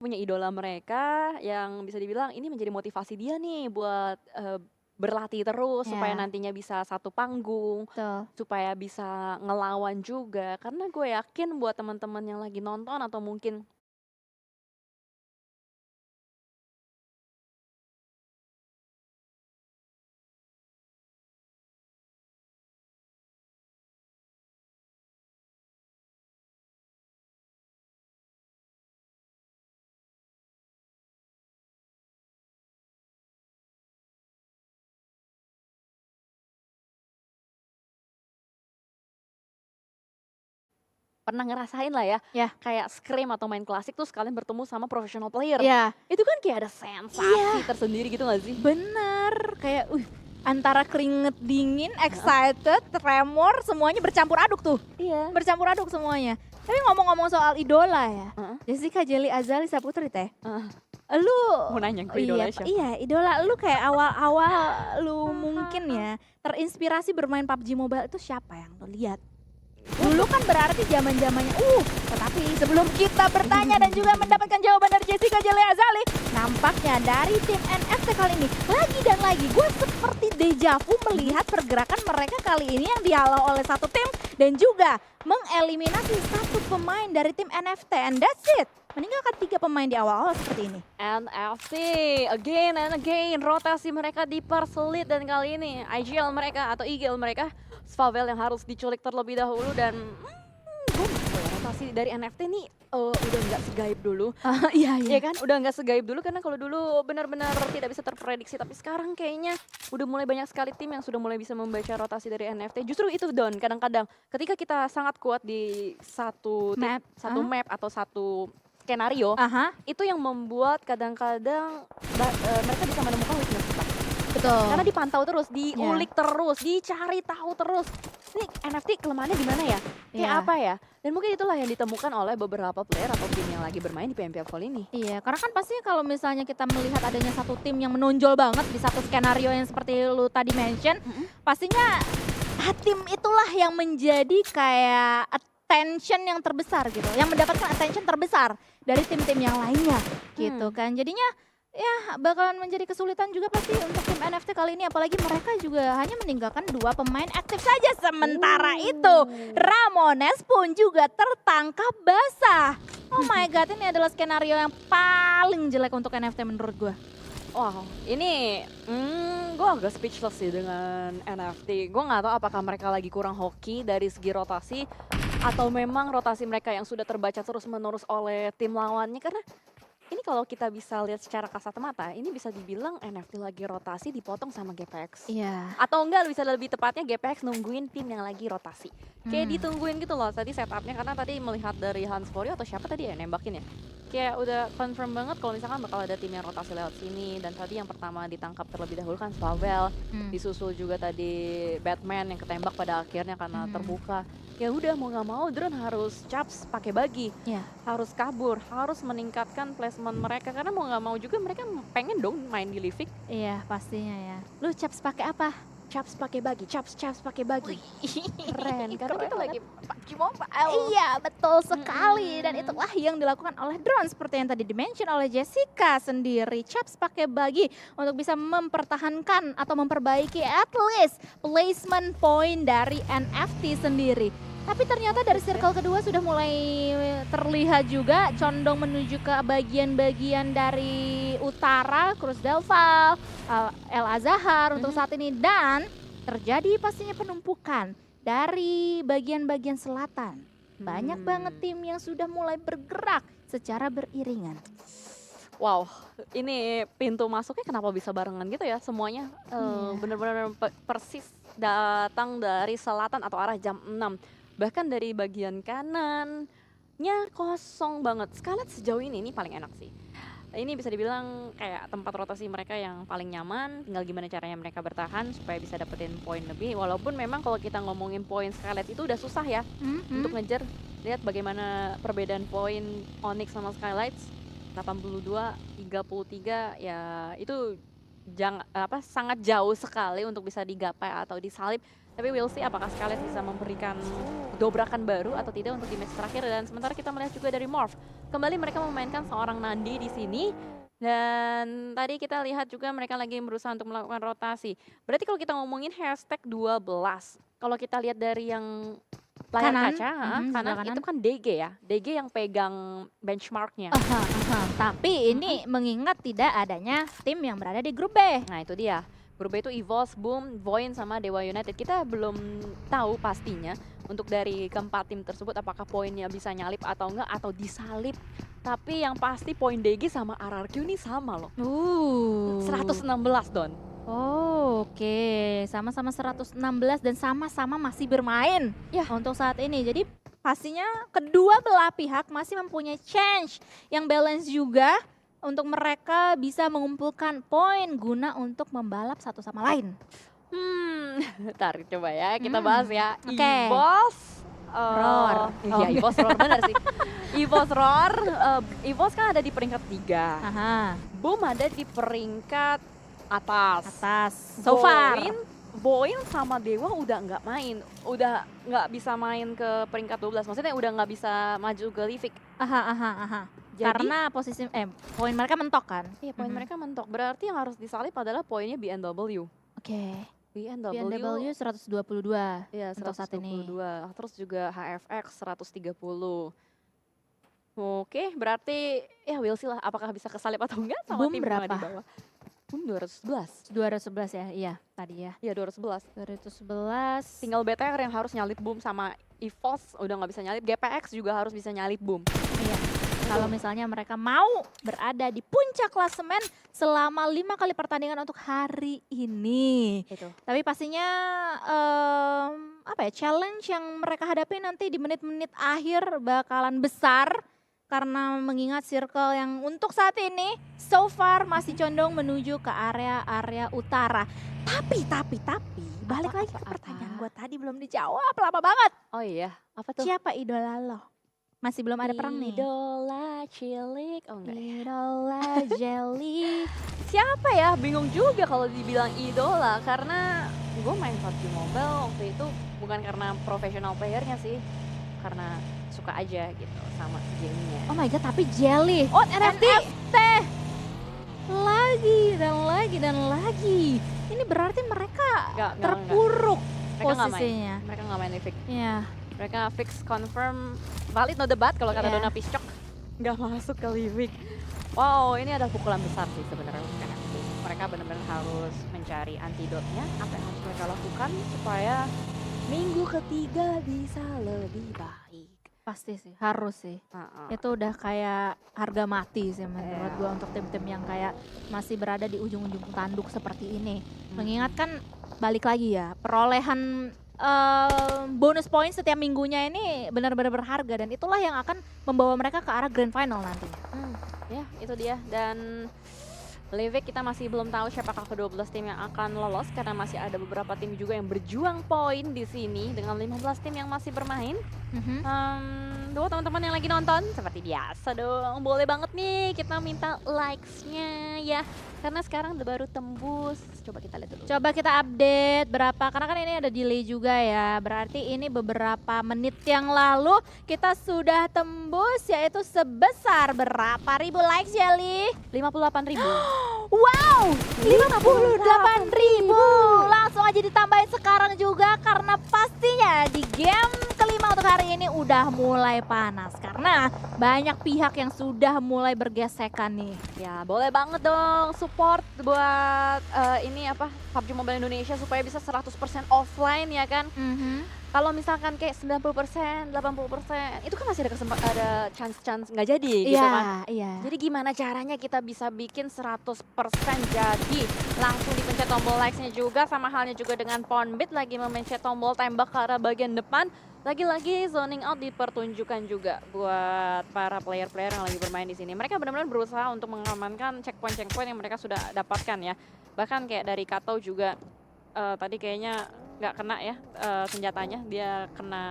punya idola mereka yang bisa dibilang ini menjadi motivasi dia nih buat, berlatih terus supaya Ya, nantinya bisa satu panggung, betul. supaya bisa ngelawan juga. Karena gue yakin buat teman-teman yang lagi nonton atau mungkin pernah ngerasain lah ya, Ya, kayak Scrim atau main klasik tuh sekalian bertemu sama professional player. iya, Itu kan kayak ada iya, sensasi tersendiri gitu gak sih? bener. Kayak, antara keringet dingin, Heeh, excited, tremor, semuanya bercampur aduk tuh. iya, Bercampur aduk semuanya. Tapi ngomong-ngomong soal idola ya, heeh Jessica Jelly Azali Saputri teh, heeh. lu Mau nanya gue iya idolanya siapa? iya idola lu kayak awal-awal lu mungkin ya, terinspirasi bermain PUBG Mobile itu siapa yang lu lihat? Dulu kan berarti zaman-zamannya tetapi sebelum kita bertanya dan juga mendapatkan jawaban dari Jessica Jelly Azali, nampaknya dari tim NFT kali ini lagi dan lagi gue seperti deja vu melihat pergerakan mereka kali ini yang dihalau oleh satu tim dan juga mengeliminasi satu pemain dari tim NFT and that's it. Meninggalkan 3 pemain di awal-awal seperti ini. NFC, again and again, rotasi mereka dipersulit dan kali ini IGL mereka atau IGL mereka, Svavel yang harus diculik terlebih dahulu dan gue nggak tahu ya rotasi dari NFT nih udah nggak segaib dulu, Iya iya. ya kan? Udah nggak segaib dulu karena kalau dulu benar-benar tidak bisa terprediksi, tapi sekarang kayaknya udah mulai banyak sekali tim yang sudah mulai bisa membaca rotasi dari NFT. Justru itu Don, kadang-kadang ketika kita sangat kuat di Map. satu map atau satu skenario, Aha, itu yang membuat kadang-kadang mereka bisa menemukan weakness kita. Karena betul. dipantau terus, Ya, diulik terus, dicari tahu terus. Ini NFT kelemahannya di mana ya? Kayak iya. apa ya? Dan mungkin itulah yang ditemukan oleh beberapa player atau tim yang lagi bermain di PMPL Vol ini. Iya, karena kan pasti kalau misalnya kita melihat adanya satu tim yang menonjol banget di satu skenario yang seperti lu tadi mention, Mhm. pastinya tim itulah yang menjadi kayak attention yang terbesar gitu, yang mendapatkan attention terbesar dari tim-tim yang lainnya gitu Hmm. kan. Jadinya ya bakalan menjadi kesulitan juga pasti untuk tim NFT kali ini apalagi mereka juga hanya meninggalkan 2 pemain aktif saja. Sementara itu Uh. Ramones pun juga tertangkap basah. Oh my god, ini adalah skenario yang paling jelek untuk NFT menurut gua. Wow, ini gue agak speechless sih dengan NFT. Gue nggak tahu apakah mereka lagi kurang hoki dari segi rotasi atau memang rotasi mereka yang sudah terbaca terus-menerus oleh tim lawannya karena ini kalau kita bisa lihat secara kasat mata, ini bisa dibilang NFT lagi rotasi dipotong sama GPX. Iya. Atau enggak bisa lebih tepatnya GPX nungguin tim yang lagi rotasi. Kayak Hmm. ditungguin gitu loh tadi setupnya karena tadi melihat dari Hans Florio atau siapa tadi ya nembakin ya. Kayak udah confirm banget kalau misalkan bakal ada tim yang rotasi lewat sini dan tadi yang pertama ditangkap terlebih dahulu kan Pavel, Hmm. disusul juga tadi Batman yang ketembak pada akhirnya karena Mhm. terbuka. Ya udah mau nggak mau drone harus caps pakai bagi, Iya. harus kabur, harus meningkatkan placement mereka karena mau nggak mau juga mereka pengen dong main di Livik. Iya, pastinya ya. Lu Chaps pakai apa? Caps pakai bagi, caps pakai bagi. Wih, Keren, karena keren kita banget. lagi PUBG Mobile. Iya, betul sekali dan Mhm. itulah yang dilakukan oleh drone seperti yang tadi dimention oleh Jessica sendiri. Chaps pakai bagi untuk bisa mempertahankan atau memperbaiki at least placement point dari NFT sendiri. Tapi ternyata dari Oke. circle kedua sudah mulai terlihat juga condong menuju ke bagian-bagian dari utara, Cruz del Val, El Azahar untuk Mhm. saat ini dan terjadi pastinya penumpukan dari bagian-bagian selatan. Banyak banget Hmm. tim yang sudah mulai bergerak secara beriringan. Wow, ini pintu masuknya kenapa bisa barengan gitu ya semuanya, Iya. bener-bener persis datang dari selatan atau arah jam 6. Bahkan dari bagian kanannya kosong banget. Scarlet sejauh ini paling enak sih. Ini bisa dibilang kayak tempat rotasi mereka yang paling nyaman, tinggal gimana caranya mereka bertahan supaya bisa dapetin poin lebih. Walaupun memang kalau kita ngomongin poin Scarlet itu udah susah ya untuk Mhm. ngejar. Lihat bagaimana perbedaan poin Onyx sama Skylights, 82, 33 ya itu sangat jauh sekali untuk bisa digapai atau disalip. Tapi we'll see apakah Scarlet bisa memberikan dobrakan baru atau tidak untuk di match terakhir. Dan sementara kita melihat juga dari Morph. Kembali mereka memainkan seorang Nandi di sini. Dan tadi kita lihat juga mereka lagi berusaha untuk melakukan rotasi. Berarti kalau kita ngomongin hashtag 12. Kalau kita lihat dari yang layar Kanan, kaca, sebelah kanan kanan. itu kan DG ya. DG yang pegang benchmarknya. Tapi ini mengingat tidak adanya tim yang berada di grup B. Nah itu dia. Grup B itu EVOS, Boom, Voin sama Dewa United. Kita belum tahu pastinya untuk dari keempat tim tersebut apakah poinnya bisa nyalip atau enggak atau disalip. Tapi yang pasti poin DG sama RRQ ini sama loh. 116 Don. Oh, oke. Sama-sama 116 dan sama-sama masih bermain Ya. untuk saat ini. Jadi pastinya kedua belah pihak masih mempunyai chance yang balance juga untuk mereka bisa mengumpulkan poin guna untuk membalap satu sama lain. Bentar coba ya kita bahas ya. Oke. EVOS Roar. Iya, EVOS Roar benar sih. EVOS Roar, EVOS kan ada di peringkat 3. Aha, Boom ada di peringkat atas. so far. Voin sama Dewa udah nggak main, udah nggak bisa main ke peringkat 12. Maksudnya udah nggak bisa maju ke Livik. Aha. Jadi, Karena posisi poin mereka mentok kan? iya, poin Mhm. mereka mentok. Berarti yang harus disalip adalah poinnya BNW. Oke. BNW, BNW 122 ya untuk saat ini. 122. Terus juga HFX 130. Oke, berarti ya we'll see lah apakah bisa kesalip atau enggak sama Boom tim yang berapa? di bawah. Boom 211. 211 ya, iya tadi ya. Iya 211. 211. Tinggal BTR yang harus nyalip Boom sama EVOS udah nggak bisa nyalip. GPX juga harus bisa nyalip Boom. Iya. Kalau misalnya mereka mau berada di puncak klasemen selama 5 kali pertandingan untuk hari ini. Itu. Tapi pastinya apa ya, challenge yang mereka hadapi nanti di menit-menit akhir bakalan besar. Karena mengingat circle yang untuk saat ini so far masih condong menuju ke area utara. Tapi balik lagi ke pertanyaan gue tadi belum dijawab, lama banget. Oh iya, apa tuh? Siapa idola lo? Masih belum ada perang nih. Idola cilik. Oh enggak ya. Idola Jelly. Siapa ya? Bingung juga kalau dibilang idola karena gue main PUBG Mobile waktu itu bukan karena profesional playernya sih, karena suka aja gitu sama gamenya. Oh my god, tapi Jelly. Oh NFT. Lagi dan lagi. Ini berarti mereka Enggak. terpuruk Mereka nggak main. posisinya. Mereka nggak main Epic. Iya. Mereka fix confirm valid no debat kalau kata Iya. Dona Piscok nggak masuk ke Livik. Wow, ini ada pukulan besar sih sebenarnya untuk NFT. Mereka benar-benar harus mencari antidotnya. Apa yang harus mereka lakukan supaya minggu ketiga bisa lebih baik. Pasti sih, harus sih. Itu udah kayak harga mati sih menurut Iya. gua untuk tim-tim yang kayak masih berada di ujung-ujung tanduk seperti ini. Mengingatkan balik lagi ya, perolehan bonus poin setiap minggunya ini benar-benar berharga dan itulah yang akan membawa mereka ke arah grand final nantinya. Ya, itu dia. Dan Livik kita masih belum tahu siapakah ke-12 tim yang akan lolos karena masih ada beberapa tim juga yang berjuang poin di sini dengan 15 tim yang masih bermain. Buat teman-teman yang lagi nonton seperti biasa dong, boleh banget nih kita minta likes-nya ya. Karena sekarang udah baru tembus. Coba kita lihat dulu. Coba kita update berapa, karena kan ini ada delay juga ya. Berarti ini beberapa menit yang lalu kita sudah tembus yaitu sebesar berapa ribu likes Jelly? 58.000. Wow, 58.000. Langsung aja ditambahin sekarang juga karena pastinya di game kelima untuk hari ini udah mulai panas. Karena banyak pihak yang sudah mulai bergesekan nih. Ya, boleh banget dong support buat ini apa PUBG Mobile Indonesia supaya bisa 100% offline ya kan. Kalau misalkan kayak 90%, 80%, itu kan masih ada chance-chance nggak jadi gitu kan. Iya. Jadi gimana caranya kita bisa bikin 100% jadi? Langsung dipencet tombol likes-nya juga, sama halnya juga dengan Ponbit lagi memencet tombol tembak ke arah bagian depan. Lagi-lagi zoning out dipertunjukkan juga buat para player-player yang lagi bermain di sini. Mereka benar-benar berusaha untuk mengamankan checkpoint-checkpoint yang mereka sudah dapatkan ya. Bahkan kayak dari Kato juga tadi kayaknya nggak kena ya senjatanya, dia kena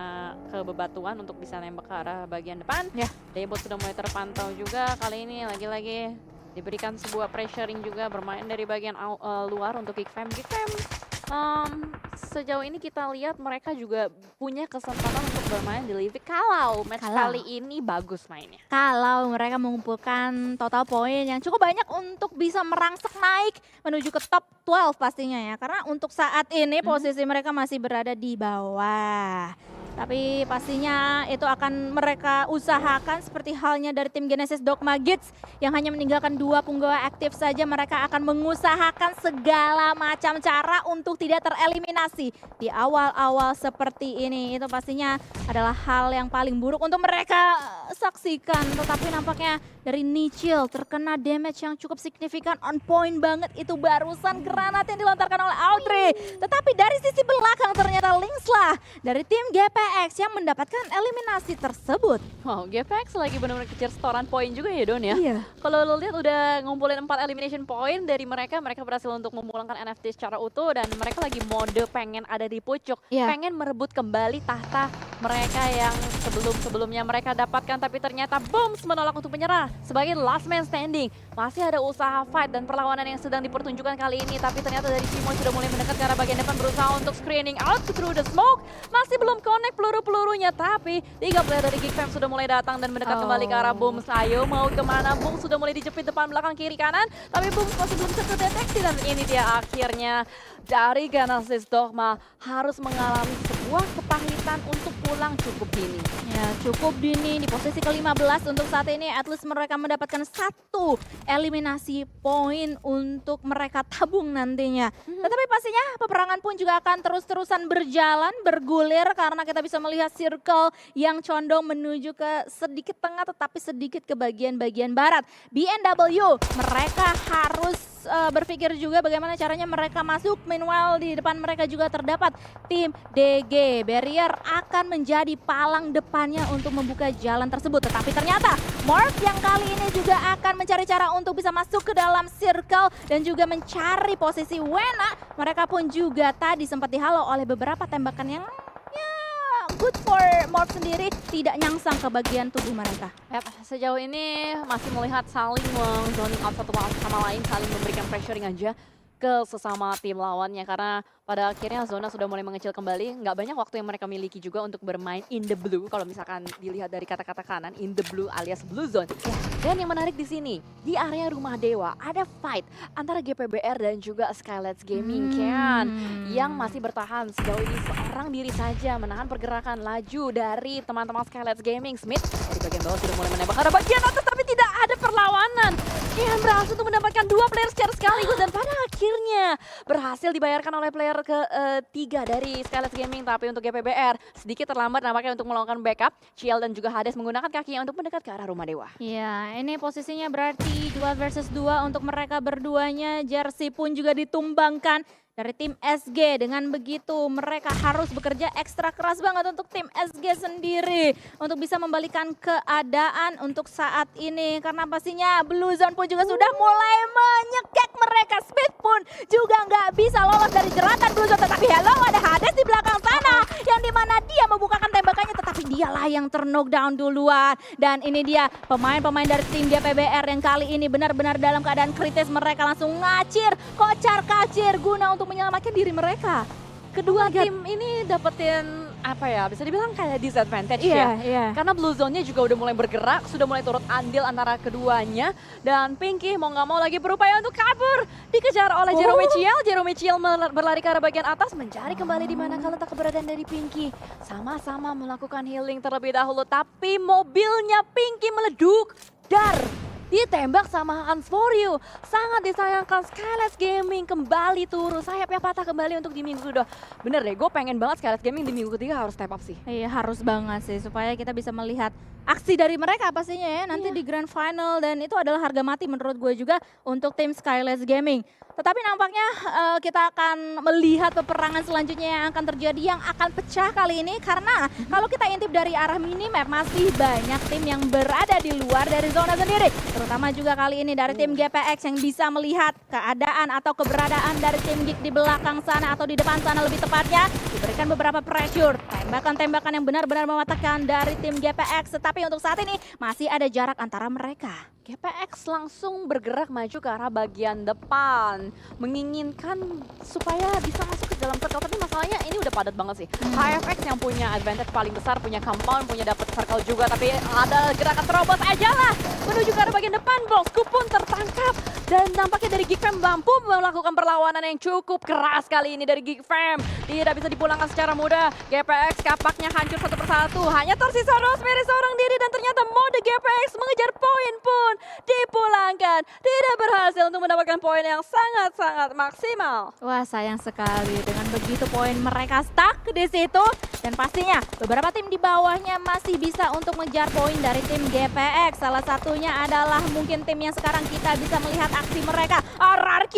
ke bebatuan untuk bisa nembak ke arah bagian depan. Ya. Daybot sudah mulai terpantau juga kali ini, lagi-lagi diberikan sebuah pressuring juga bermain dari bagian luar untuk Geekfam. Geekfam Sejauh ini kita lihat mereka juga punya kesempatan untuk bermain di Livi kalau match Kalau. kali ini bagus mainnya. Kalau mereka mengumpulkan total poin yang cukup banyak untuk bisa merangsek naik menuju ke top 12 pastinya ya. Karena untuk saat ini posisi mereka masih berada di bawah. Tapi pastinya itu akan mereka usahakan seperti halnya dari tim Genesis Dogma Kids yang hanya meninggalkan 2 punggawa aktif saja. Mereka akan mengusahakan segala macam cara untuk tidak tereliminasi di awal-awal seperti ini. Itu pastinya adalah hal yang paling buruk untuk mereka saksikan. Tetapi nampaknya dari Nichil terkena damage yang cukup signifikan, on point banget itu barusan granat yang dilontarkan oleh Audrey. Tetapi dari sisi belakang ternyata Linkslah dari tim GPX yang mendapatkan eliminasi tersebut. Wow, GPX lagi benar-benar kejar setoran poin juga ya Don ya. Iya. Kalau lo lihat udah ngumpulin 4 elimination point dari mereka berhasil untuk memulangkan NFT secara utuh dan mereka lagi mode pengen ada di pucuk, Iya. pengen merebut kembali tahta mereka yang sebelum-sebelumnya mereka dapatkan, tapi ternyata Booms menolak untuk menyerah sebagai last man standing. Masih ada usaha fight dan perlawanan yang sedang dipertunjukkan kali ini, tapi ternyata dari Cimo sudah mulai mendekat ke arah bagian depan berusaha untuk screening out through the smoke. Masih belum connect peluru-pelurunya, tapi 3 player dari Geek Fam sudah mulai datang dan mendekat kembali ke arah Booms. Ayo mau kemana? Booms sudah mulai dijepit depan, belakang, kiri, kanan, tapi Booms masih belum terdeteksi dan ini dia akhirnya dari Genesis Dogma harus mengalami sebuah kepahitan untuk pulang cukup dini. Ya, cukup dini di posisi ke-15 untuk saat ini. At least mereka mendapatkan 1 eliminasi poin untuk mereka tabung nantinya. Tetapi pastinya peperangan pun juga akan terus-terusan berjalan, bergulir karena kita bisa melihat circle yang condong menuju ke sedikit tengah tetapi sedikit ke bagian-bagian barat. BNW mereka harus berpikir juga bagaimana caranya mereka masuk. Meanwhile di depan mereka juga terdapat tim DG. Barrier akan menjadi palang depannya untuk membuka jalan tersebut. Tetapi ternyata Morph yang kali ini juga akan mencari cara untuk bisa masuk ke dalam circle dan juga mencari posisi Wena. Mereka pun juga tadi sempat dihalau oleh beberapa tembakan yang good for Morph sendiri, tidak nyangsang ke bagian tubuh mereka. Yap, sejauh ini masih melihat saling zoning out satu sama lain, saling memberikan pressuring aja ke sesama tim lawannya karena pada akhirnya zona sudah mulai mengecil kembali. Nggak banyak waktu yang mereka miliki juga untuk bermain in the blue. Kalau misalkan dilihat dari kata-kata kanan, in the blue alias blue zone. Dan yang menarik di sini, di area Rumah Dewa ada fight antara GPBR dan juga Skylights Gaming Ken yang masih bertahan sejauh ini seorang diri saja menahan pergerakan laju dari teman-teman Skylights Gaming. Smith dari bagian bawah sudah mulai menembak arah bagian atas tapi tidak ada perlawanan. Ken berhasil untuk mendapatkan 2 player secara sekaligus dan pada akhirnya berhasil dibayarkan oleh player ketiga dari Skylights Gaming. Tapi untuk GPBR sedikit terlambat nampaknya untuk melakukan backup. Ciel dan juga Hades menggunakan kakinya untuk mendekat ke arah Rumah Dewa. Ya, ini posisinya berarti 2 versus 2 untuk mereka berduanya. Jersey pun juga ditumbangkan dari tim SG. Dengan begitu mereka harus bekerja ekstra keras banget untuk tim SG sendiri untuk bisa membalikan keadaan untuk saat ini karena pastinya Blue Zone pun juga sudah mulai menyekek mereka. Smith pun juga nggak bisa lolos dari jeratan Blue Zone, tetapi hello ada Hades di belakang sana yang dimana dia membukakan tembakannya tetapi dialah yang knockdown duluan. Dan ini dia pemain-pemain dari tim GPBR yang kali ini benar-benar dalam keadaan kritis. Mereka langsung ngacir, kocar-kacir guna untuk menyelamatkan diri mereka. Kedua tim ini dapetin apa ya, bisa dibilang kayak disadvantage ya. Iya. Karena Blue Zone-nya juga udah mulai bergerak, sudah mulai turut andil antara keduanya. Dan Pinky mau nggak mau lagi berupaya untuk kabur. Dikejar oleh Jerome Ciel. Jerome Ciel berlari ke arah bagian atas, mencari kembali di mana letak keberadaan dari Pinky. Sama-sama melakukan healing terlebih dahulu, tapi mobilnya Pinky meleduk. Dar! Ditembak sama Hans For You. Sangat disayangkan Skylights Gaming kembali turun. Sayapnya patah kembali untuk di minggu kedua. Bener deh, gue pengen banget Skylights Gaming di minggu ketiga harus step up sih. Iya, harus banget sih supaya kita bisa melihat aksi dari mereka pastinya ya nanti di grand final, dan itu adalah harga mati menurut gue juga untuk tim Skylights Gaming. Tetapi nampaknya kita akan melihat peperangan selanjutnya yang akan terjadi, yang akan pecah kali ini. Karena kalau kita intip dari arah minimap masih banyak tim yang berada di luar dari zona sendiri. Terutama juga kali ini dari tim GPX yang bisa melihat keadaan atau keberadaan dari tim Geek di belakang sana atau di depan sana lebih tepatnya. diberikan beberapa pressure, tembakan-tembakan yang benar-benar mematahkan dari tim GPX. Tetapi untuk saat ini masih ada jarak antara mereka. GPX langsung bergerak maju ke arah bagian depan, menginginkan supaya bisa masuk ke dalam circle, tapi masalahnya ini udah padat banget sih. HFX yang punya advantage paling besar, punya compound, punya dapat circle juga, tapi ada gerakan terobos aja lah menuju ke arah bagian depan. Boxku pun tertangkap dan nampaknya dari Geek Fam mampu melakukan perlawanan yang cukup keras kali ini dari Geek Fam. Tidak bisa dipulangkan secara mudah. GPX kapaknya hancur satu persatu, hanya tersisa Rosemary seorang diri dan ternyata mode GPX mengejar poin pun dipulangkan. Tidak berhasil untuk mendapatkan poin yang sangat-sangat maksimal. Wah, sayang sekali dengan begitu poin mereka stuck di situ. Dan pastinya beberapa tim di bawahnya masih bisa untuk mengejar poin dari tim GPX. Salah satunya adalah mungkin tim yang sekarang kita bisa melihat aksi mereka. RRQ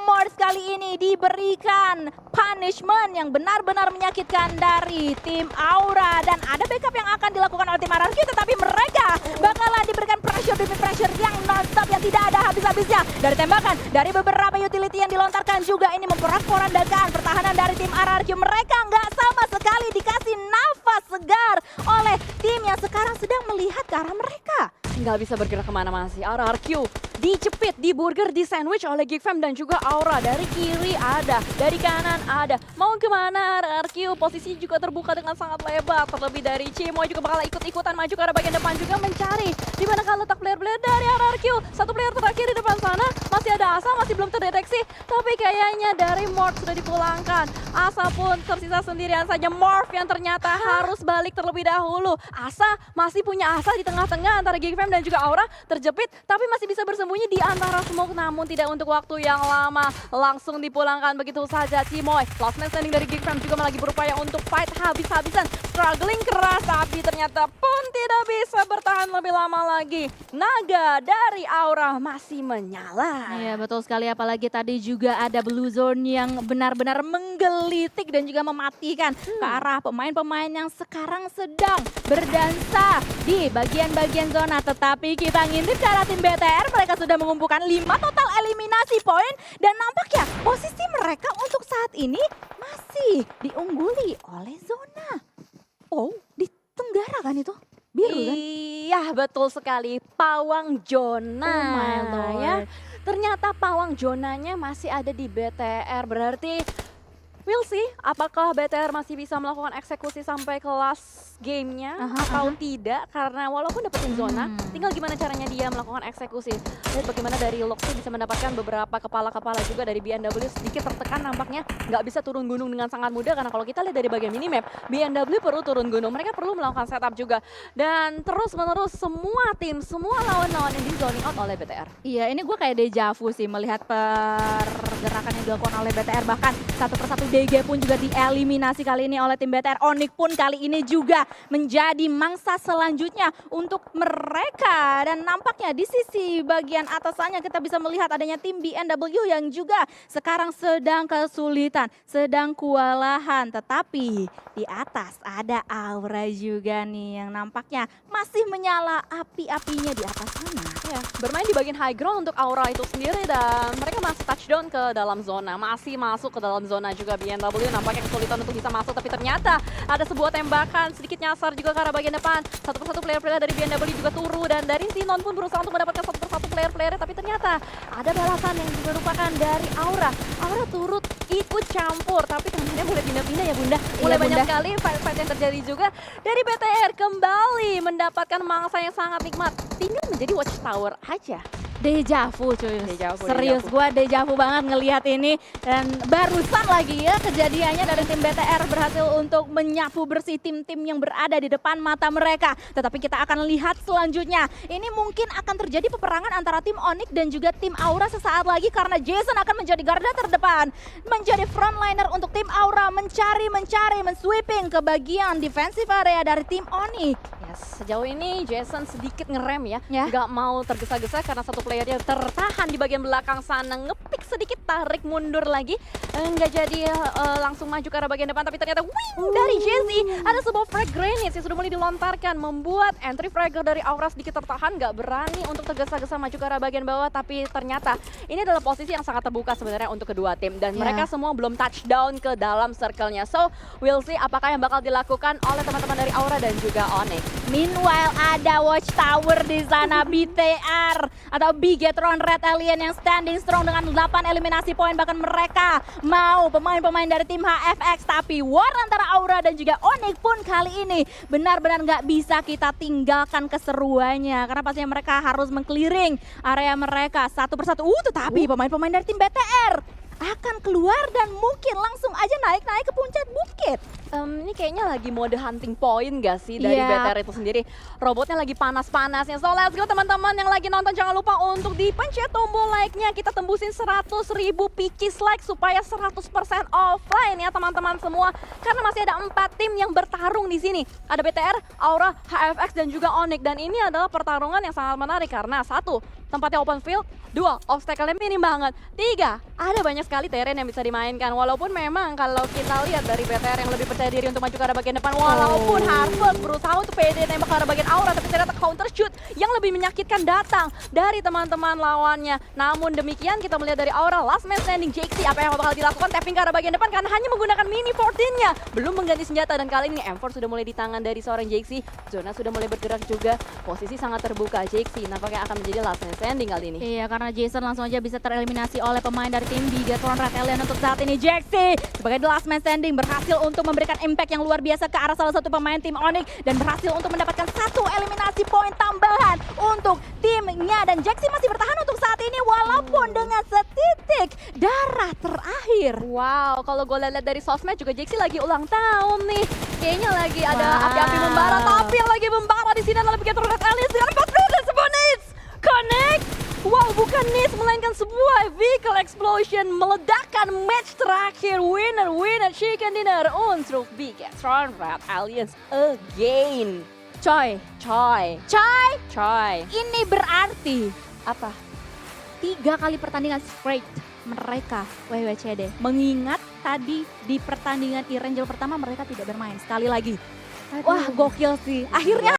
Morse kali ini diberikan punishment yang benar-benar menyakitkan dari tim Aura. Dan ada backup yang akan dilakukan oleh tim RRQ, tetapi mereka bakalan diberikan pressure demi pressure yang non-stop, yang tidak ada habis-habisnya. Dari tembakan, dari beberapa utility yang dilontarkan juga ini memporak-porandakan pertahanan dari tim RRQ. Mereka nggak sama sekali dikasih nafas segar oleh tim yang sekarang sedang melihat ke arah mereka. Nggak bisa bergerak kemana-mana sih. RRQ dicepit, di burger, di sandwich oleh Geek Fam dan juga Aura. Dari kiri ada, dari kanan ada. Mau kemana RRQ? Posisi juga terbuka dengan sangat lebar. Terlebih dari Cimoy juga bakal ikut-ikutan maju ke arah bagian depan juga mencari di mana kan letak player-player dari RRQ. Satu player terakhir di depan sana, masih ada Asa, masih belum terdeteksi. Tapi kayaknya dari Morph sudah dipulangkan. Asa pun tersisa sendirian saja. Morph yang ternyata harus balik terlebih dahulu. Asa masih punya Asa di tengah-tengah antara Geek Fam dan juga Aura. Terjepit, tapi masih bisa bersembunyi di antara smoke, namun tidak untuk waktu yang lama. Langsung dipulangkan begitu saja Cimoy. Last man standing dari Geek Fam juga lagi berupaya untuk fight habis-habisan. Struggling keras, tapi ternyata pun tidak bisa bertahan lebih lama lagi. Naga dari Aura masih menyala. Iya, betul sekali, apalagi tadi juga ada Blue Zone yang benar-benar menggelitik dan juga mematikan ke arah pemain-pemain yang sekarang sedang berdansa di bagian-bagian zona. Tetapi kita ngintip ke arah tim BTR, mereka sudah mengumpulkan 5 total eliminasi poin dan nampaknya posisi mereka untuk saat ini masih diungguli oleh zona. Oh, di Tenggara kan itu? Biru kan? Iya, betul sekali. Pawang Jona. Oh my lord. Ya. Ternyata pawang Jonanya masih ada di BTR. Berarti we'll see apakah BTR masih bisa melakukan eksekusi sampai kelas gamenya atau tidak. Karena walaupun dapetin zona, tinggal gimana caranya dia melakukan eksekusi. Lihat bagaimana dari Loxi bisa mendapatkan beberapa kepala-kepala juga dari BNW. Sedikit tertekan nampaknya, nggak bisa turun gunung dengan sangat mudah. Karena kalau kita lihat dari bagian minimap, BNW perlu turun gunung. Mereka perlu melakukan setup juga. Dan terus-menerus semua tim, semua lawan-lawan yang di zoning out oleh BTR. Iya, ini gue kayak deja vu sih melihat pergerakan yang dilakukan oleh BTR. Bahkan satu persatu DG pun juga dieliminasi kali ini oleh tim BTR. Onyx pun kali ini juga menjadi mangsa selanjutnya untuk mereka. Dan nampaknya di sisi bagian atasannya kita bisa melihat adanya tim BNW yang juga sekarang sedang kesulitan, sedang kewalahan. Tetapi di atas ada Aura juga nih yang nampaknya masih menyala api-apinya di atas sana. Ya, bermain di bagian high ground untuk Aura itu sendiri dan mereka masih touchdown ke dalam zona, masih masuk ke dalam zona juga. BNW nampaknya kesulitan untuk bisa masuk, tapi ternyata ada sebuah tembakan sedikit nyasar juga ke arah bagian depan. Satu persatu player-player dari BNW juga turu dan dari Sinon pun berusaha untuk mendapatkan satu persatu player-player, tapi ternyata ada balasan yang juga merupakan dari Aura. Aura turut ikut campur, tapi tangannya mulai pindah-pindah ya Bunda. Mulai Iya, banyak Bunda. sekali fight-fight yang terjadi juga. Dari BTR kembali mendapatkan mangsa yang sangat nikmat. Tinggal menjadi watchtower aja. Deja vu cuy, Deja vu, serius deja vu. gue deja vu banget ngelihat ini. Dan barusan lagi ya kejadiannya dari tim BTR berhasil untuk menyapu bersih tim-tim yang berada di depan mata mereka. Tetapi kita akan lihat selanjutnya, ini mungkin akan terjadi peperangan antara tim Onyx dan juga tim Aura sesaat lagi. Karena Jason akan menjadi garda terdepan, menjadi frontliner untuk tim Aura, mencari, men-sweeping ke bagian defensive area dari tim Onyx. Yes, sejauh ini Jason sedikit ngerem ya, Ya. nggak mau tergesa-gesa karena satu playernya tertahan di bagian belakang sana, ngepick sedikit tarik mundur lagi. Nggak jadi langsung maju ke arah bagian depan, tapi ternyata wing dari Jessie. Ada sebuah frag grenades yang sudah mulai dilontarkan, membuat entry fragger dari Aura sedikit tertahan, nggak berani untuk tergesa-gesa maju ke arah bagian bawah. Tapi ternyata ini adalah posisi yang sangat terbuka sebenarnya untuk kedua tim, dan mereka semua belum touchdown ke dalam circle-nya. So we'll see apakah yang bakal dilakukan oleh teman-teman dari Aura dan juga Onyx. Meanwhile ada Watchtower di sana, BTR atau Bigetron Red Alien yang standing strong dengan 8 eliminasi poin. Bahkan mereka mau pemain-pemain dari tim HFX, tapi war antara Aura dan juga Onyx pun kali ini benar-benar nggak bisa kita tinggalkan keseruannya, karena pastinya mereka harus mengclearing area mereka satu persatu. Tetapi pemain-pemain dari tim BTR akan keluar dan mungkin langsung aja naik ke puncak bukit. Ini kayaknya lagi mode hunting point gak sih dari Iya. BTR itu sendiri. Robotnya lagi panas-panasnya. So let's go teman-teman yang lagi nonton, jangan lupa untuk dipencet tombol like-nya. Kita tembusin 100.000 picis like supaya 100% offline ya teman-teman semua. Karena masih ada 4 tim yang bertarung di sini. Ada BTR, Aura, HFX dan juga Onyx. Dan ini adalah pertarungan yang sangat menarik karena 1, tempatnya open field. 2, obstacle-nya minim banget. 3, ada banyak sekali terrain yang bisa dimainkan. Walaupun memang kalau kita lihat dari BTR yang lebih percaya diri untuk maju ke arah bagian depan. Walaupun Harvest berusaha untuk pede nembak ke arah bagian Aura, tapi ternyata counter shoot yang lebih menyakitkan datang dari teman-teman lawannya. Namun demikian kita melihat dari Aura, last man standing Jexy. Apa yang bakal dilakukan? Tapping ke arah bagian depan karena hanya menggunakan mini 14-nya. Belum mengganti senjata, dan kali ini M4 sudah mulai di tangan dari seorang Jexy. Zona sudah mulai bergerak juga. Posisi sangat terbuka. Jexy nampaknya akan menjadi last man standing kali ini. Iya, karena Jason langsung aja bisa tereliminasi oleh pemain dari tim Bigetron Red Alien untuk saat ini. Jexy sebagai the last man standing berhasil untuk memberikan impact yang luar biasa ke arah salah satu pemain tim Onyx dan berhasil untuk mendapatkan 1 eliminasi poin tambahan untuk timnya. Dan Jexy masih bertahan untuk saat ini walaupun dengan setitik darah terakhir. Wow, kalau gue lihat dari sosmed juga Jexy lagi ulang tahun nih. Kayaknya lagi ada Wow. api-api membara, tapi yang lagi membara di sini adalah Bigetron Red Alien dengan 4 dan sebuah nades. Connect. Wow, bukan nades melainkan sebuah vehicle explosion meledakkan match terakhir. Winner chicken dinner untuk Bigetron Red Aliens again. Coy, ini berarti Apa? 3 kali pertandingan straight mereka WWCD. Mengingat tadi di pertandingan e-Ranger pertama mereka tidak bermain sekali lagi. Wah, gokil sih. Akhirnya